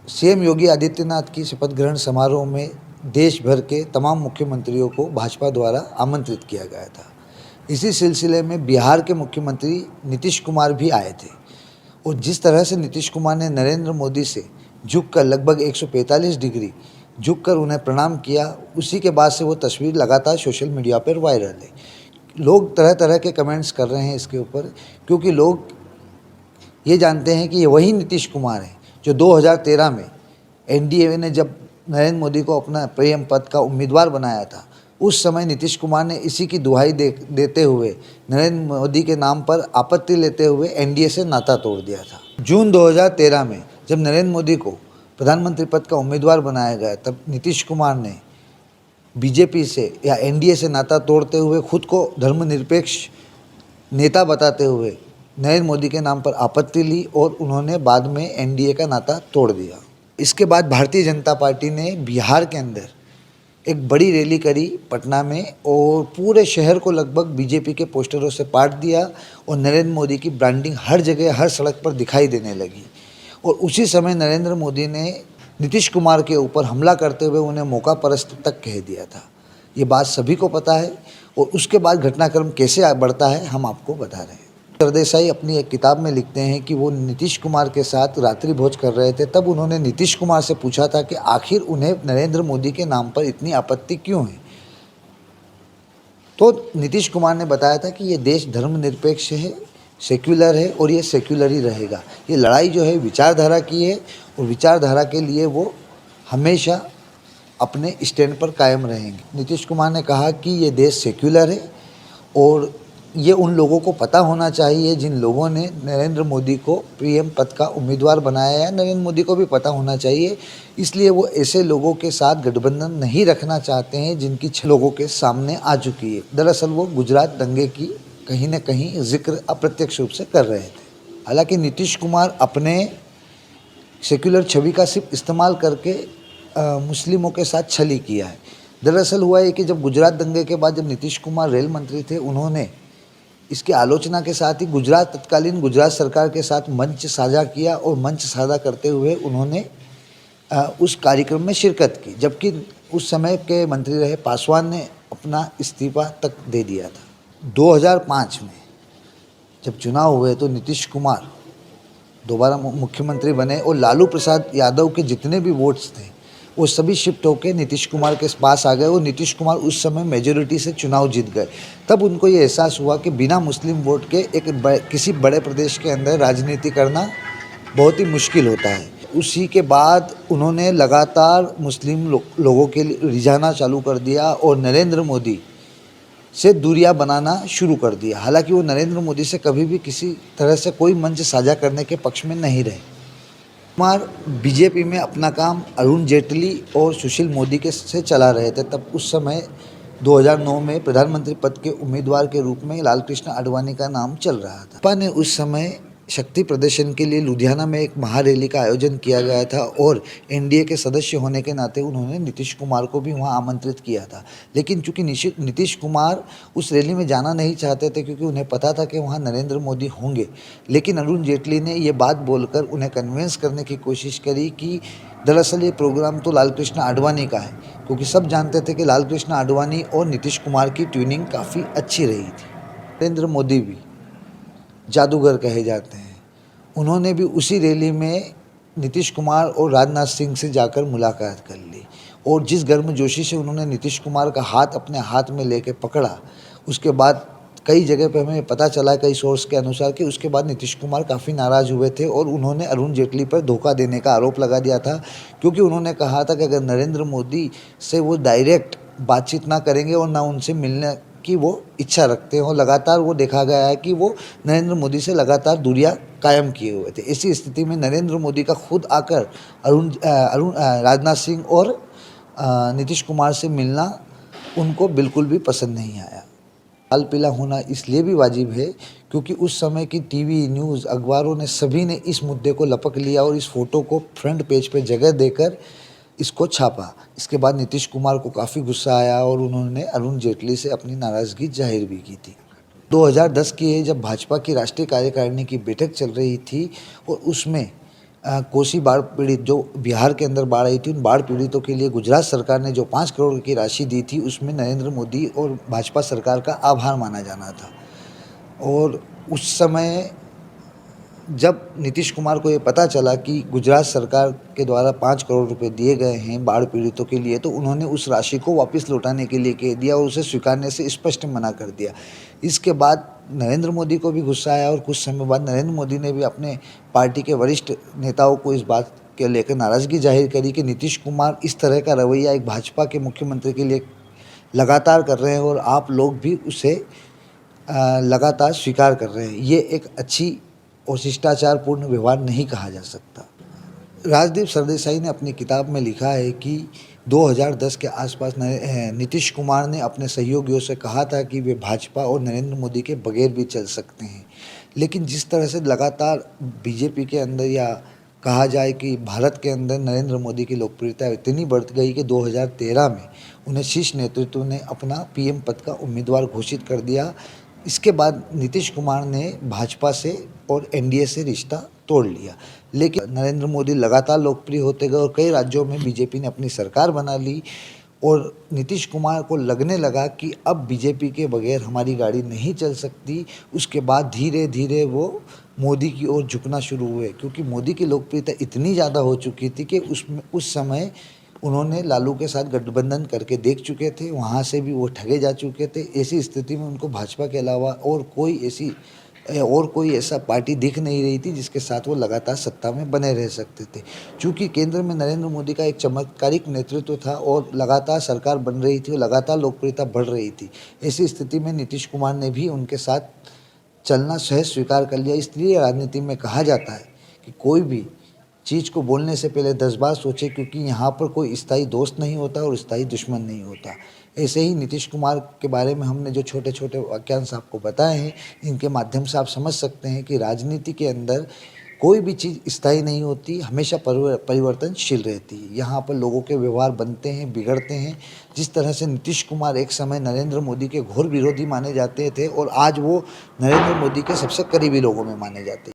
CM Yogi Adityanath की शपथ ग्रहण समारोह में देश भर के तमाम मुख्यमंत्रियों को भाजपा द्वारा आमंत्रित किया गया था। इसी सिलसिले में बिहार के मुख्यमंत्री नीतीश कुमार भी आए थे और जिस तरह से नीतीश कुमार ने नरेंद्र मोदी से झुककर लगभग 145 डिग्री झुककर उन्हें प्रणाम किया, उसी के बाद से वो तस्वीर लगातार सोशल मीडिया पर वायरल है। लोग तरह तरह के कमेंट्स कर रहे हैं इसके ऊपर, क्योंकि लोग ये जानते हैं कि ये वही नीतीश कुमार हैं जो 2013 में एनडीए ने जब नरेंद्र मोदी को अपना पीएम पद का उम्मीदवार बनाया था, उस समय नीतीश कुमार ने इसी की दुहाई देते हुए नरेंद्र मोदी के नाम पर आपत्ति लेते हुए एनडीए से नाता तोड़ दिया था। जून 2013 में जब नरेंद्र मोदी को प्रधानमंत्री पद का उम्मीदवार बनाया गया, तब नीतीश कुमार ने बीजेपी से या एनडीए से नाता तोड़ते हुए खुद को धर्मनिरपेक्ष नेता बताते हुए नरेंद्र मोदी के नाम पर आपत्ति ली और उन्होंने बाद में एनडीए का नाता तोड़ दिया। इसके बाद भारतीय जनता पार्टी ने बिहार के अंदर एक बड़ी रैली करी पटना में और पूरे शहर को लगभग बीजेपी के पोस्टरों से पाट दिया और नरेंद्र मोदी की ब्रांडिंग हर जगह हर सड़क पर दिखाई देने लगी। और उसी समय नरेंद्र मोदी ने नीतीश कुमार के ऊपर हमला करते हुए उन्हें मौका परस्त तक कह दिया था। ये बात सभी को पता है और उसके बाद घटनाक्रम कैसे बढ़ता है हम आपको बता रहे हैं। सरदेसाई अपनी एक किताब में लिखते हैं कि वो नीतीश कुमार के साथ रात्रि भोज कर रहे थे, तब उन्होंने नीतीश कुमार से पूछा था कि आखिर उन्हें नरेंद्र मोदी के नाम पर इतनी आपत्ति क्यों है। तो नीतीश कुमार ने बताया था कि ये देश धर्मनिरपेक्ष है, सेक्युलर है और ये सेक्युलर ही रहेगा। ये लड़ाई जो है विचारधारा की है और विचारधारा के लिए वो हमेशा अपने स्टैंड पर कायम रहेंगे। नीतीश कुमार ने कहा कि ये देश सेक्युलर है और ये उन लोगों को पता होना चाहिए जिन लोगों ने नरेंद्र मोदी को पीएम पद का उम्मीदवार बनाया है। नरेंद्र मोदी को भी पता होना चाहिए, इसलिए वो ऐसे लोगों के साथ गठबंधन नहीं रखना चाहते हैं जिनकी लोगों के सामने आ चुकी है। दरअसल वो गुजरात दंगे की कहीं न कहीं जिक्र अप्रत्यक्ष रूप से कर रहे थे। हालांकि नीतीश कुमार अपने सेक्युलर छवि का सिर्फ इस्तेमाल करके मुस्लिमों के साथ छली किया है। दरअसल हुआ है कि जब गुजरात दंगे के बाद जब नीतीश कुमार रेल मंत्री थे, उन्होंने इसकी आलोचना के साथ ही तत्कालीन गुजरात सरकार के साथ मंच साझा किया और मंच साझा करते हुए उन्होंने उस कार्यक्रम में शिरकत की, जबकि उस समय के मंत्री रहे पासवान ने अपना इस्तीफा तक दे दिया था। 2005 में जब चुनाव हुए तो नीतीश कुमार दोबारा मुख्यमंत्री बने और लालू प्रसाद यादव के जितने भी वोट्स थे वो सभी शिफ्ट होकर नीतीश कुमार के पास आ गए और नीतीश कुमार उस समय मेजॉरिटी से चुनाव जीत गए। तब उनको ये एहसास हुआ कि बिना मुस्लिम वोट के किसी बड़े प्रदेश के अंदर राजनीति करना बहुत ही मुश्किल होता है। उसी के बाद उन्होंने लगातार मुस्लिम लोगों के लिए रिझाना चालू कर दिया और नरेंद्र मोदी से दूरियां बनाना शुरू कर दिया। हालांकि वो नरेंद्र मोदी से कभी भी किसी तरह से कोई मंच साझा करने के पक्ष में नहीं रहे। कुमार बीजेपी में अपना काम अरुण जेटली और सुशील मोदी के से चला रहे थे। तब उस समय 2009 में प्रधानमंत्री पद के उम्मीदवार के रूप में लालकृष्ण आडवाणी का नाम चल रहा था। भाजपा ने उस समय शक्ति प्रदर्शन के लिए लुधियाना में एक महारैली का आयोजन किया गया था और एनडीए के सदस्य होने के नाते उन्होंने नीतीश कुमार को भी वहां आमंत्रित किया था। लेकिन चूंकि नीतीश कुमार उस रैली में जाना नहीं चाहते थे क्योंकि उन्हें पता था कि वहां नरेंद्र मोदी होंगे, लेकिन अरुण जेटली ने ये बात बोलकर उन्हें कन्विंस करने की कोशिश करी कि दरअसल ये प्रोग्राम तो लालकृष्ण आडवाणी का है, क्योंकि सब जानते थे कि लालकृष्ण आडवाणी और नीतीश कुमार की ट्यूनिंग काफ़ी अच्छी रही थी। नरेंद्र मोदी भी जादूगर कहे जाते हैं। उन्होंने भी उसी रैली में नीतीश कुमार और राजनाथ सिंह से जाकर मुलाकात कर ली और जिस गर्मजोशी से उन्होंने नीतीश कुमार का हाथ अपने हाथ में लेके पकड़ा, उसके बाद कई जगह पे हमें पता चला कई सोर्स के अनुसार कि उसके बाद नीतीश कुमार काफ़ी नाराज़ हुए थे और उन्होंने अरुण जेटली पर धोखा देने का आरोप लगा दिया था, क्योंकि उन्होंने कहा था कि अगर नरेंद्र मोदी से वो डायरेक्ट बातचीत ना करेंगे और ना उनसे मिलने की वो इच्छा रखते हो, लगातार वो देखा गया है कि वो नरेंद्र मोदी से लगातार दूरियां कायम किए हुए थे। ऐसी स्थिति में नरेंद्र मोदी का खुद आकर राजनाथ सिंह और नीतीश कुमार से मिलना उनको बिल्कुल भी पसंद नहीं आया। लाल पीला होना इसलिए भी वाजिब है क्योंकि उस समय की टीवी, न्यूज़, अखबारों ने सभी ने इस मुद्दे को लपक लिया और इस फोटो को फ्रंट पेज पे जगह देकर इसको छापा। इसके बाद नीतीश कुमार को काफ़ी गुस्सा आया और उन्होंने अरुण जेटली से अपनी नाराज़गी जाहिर भी की थी। 2010 की है जब भाजपा की राष्ट्रीय कार्यकारिणी की बैठक चल रही थी और उसमें कोसी बाढ़ पीड़ित जो बिहार के अंदर बाढ़ आई थी, उन बाढ़ पीड़ितों के लिए गुजरात सरकार ने जो 5 करोड़ की राशि दी थी, उसमें नरेंद्र मोदी और भाजपा सरकार का आभार माना जाना था। और उस समय जब नीतीश कुमार को ये पता चला कि गुजरात सरकार के द्वारा 5 करोड़ रुपए दिए गए हैं बाढ़ पीड़ितों के लिए, तो उन्होंने उस राशि को वापस लौटाने के लिए कह दिया और उसे स्वीकारने से स्पष्ट मना कर दिया। इसके बाद नरेंद्र मोदी को भी गुस्सा आया और कुछ समय बाद नरेंद्र मोदी ने भी अपने पार्टी के वरिष्ठ नेताओं को इस बात के लेकर नाराज़गी जाहिर करी कि नीतीश कुमार इस तरह का रवैया एक भाजपा के मुख्यमंत्री के लिए लगातार कर रहे हैं और आप लोग भी उसे लगातार स्वीकार कर रहे हैं। ये एक अच्छी और शिष्टाचारपूर्ण व्यवहार नहीं कहा जा सकता। राजदीप सरदेसाई ने अपनी किताब में लिखा है कि 2010 के आसपास नीतीश कुमार ने अपने सहयोगियों से कहा था कि वे भाजपा और नरेंद्र मोदी के बगैर भी चल सकते हैं, लेकिन जिस तरह से लगातार बीजेपी के अंदर या कहा जाए कि भारत के अंदर नरेंद्र मोदी की लोकप्रियता इतनी बढ़ गई कि 2013 में उन्हें शीर्ष नेतृत्व ने अपना पीएम पद का उम्मीदवार घोषित कर दिया। इसके बाद नीतीश कुमार ने भाजपा से और एनडीए से रिश्ता तोड़ लिया, लेकिन नरेंद्र मोदी लगातार लोकप्रिय होते गए और कई राज्यों में बीजेपी ने अपनी सरकार बना ली और नीतीश कुमार को लगने लगा कि अब बीजेपी के बगैर हमारी गाड़ी नहीं चल सकती। उसके बाद धीरे धीरे वो मोदी की ओर झुकना शुरू हुए, क्योंकि मोदी की लोकप्रियता इतनी ज़्यादा हो चुकी थी कि उस समय उन्होंने लालू के साथ गठबंधन करके देख चुके थे, वहाँ से भी वो ठगे जा चुके थे। ऐसी स्थिति में उनको भाजपा के अलावा और कोई ऐसा पार्टी दिख नहीं रही थी जिसके साथ वो लगातार सत्ता में बने रह सकते थे। चूँकि केंद्र में नरेंद्र मोदी का एक चमत्कारिक नेतृत्व था और लगातार सरकार बन रही थी और लगातार लोकप्रियता बढ़ रही थी, ऐसी स्थिति में नीतीश कुमार ने भी उनके साथ चलना सहज स्वीकार कर लिया। इसलिए राजनीति में कहा जाता है कि कोई भी चीज़ को बोलने से पहले 10 बार सोचे, क्योंकि यहाँ पर कोई स्थायी दोस्त नहीं होता और स्थायी दुश्मन नहीं होता। ऐसे ही नीतीश कुमार के बारे में हमने जो छोटे छोटे वाक्यांश आपको बताए हैं, इनके माध्यम से आप समझ सकते हैं कि राजनीति के अंदर कोई भी चीज़ स्थायी नहीं होती, हमेशा परिवर्तनशील रहती है। यहाँ पर लोगों के व्यवहार बनते हैं, बिगड़ते हैं। जिस तरह से नीतीश कुमार एक समय नरेंद्र मोदी के घोर विरोधी माने जाते थे और आज वो नरेंद्र मोदी के सबसे करीबी लोगों में माने जाते हैं।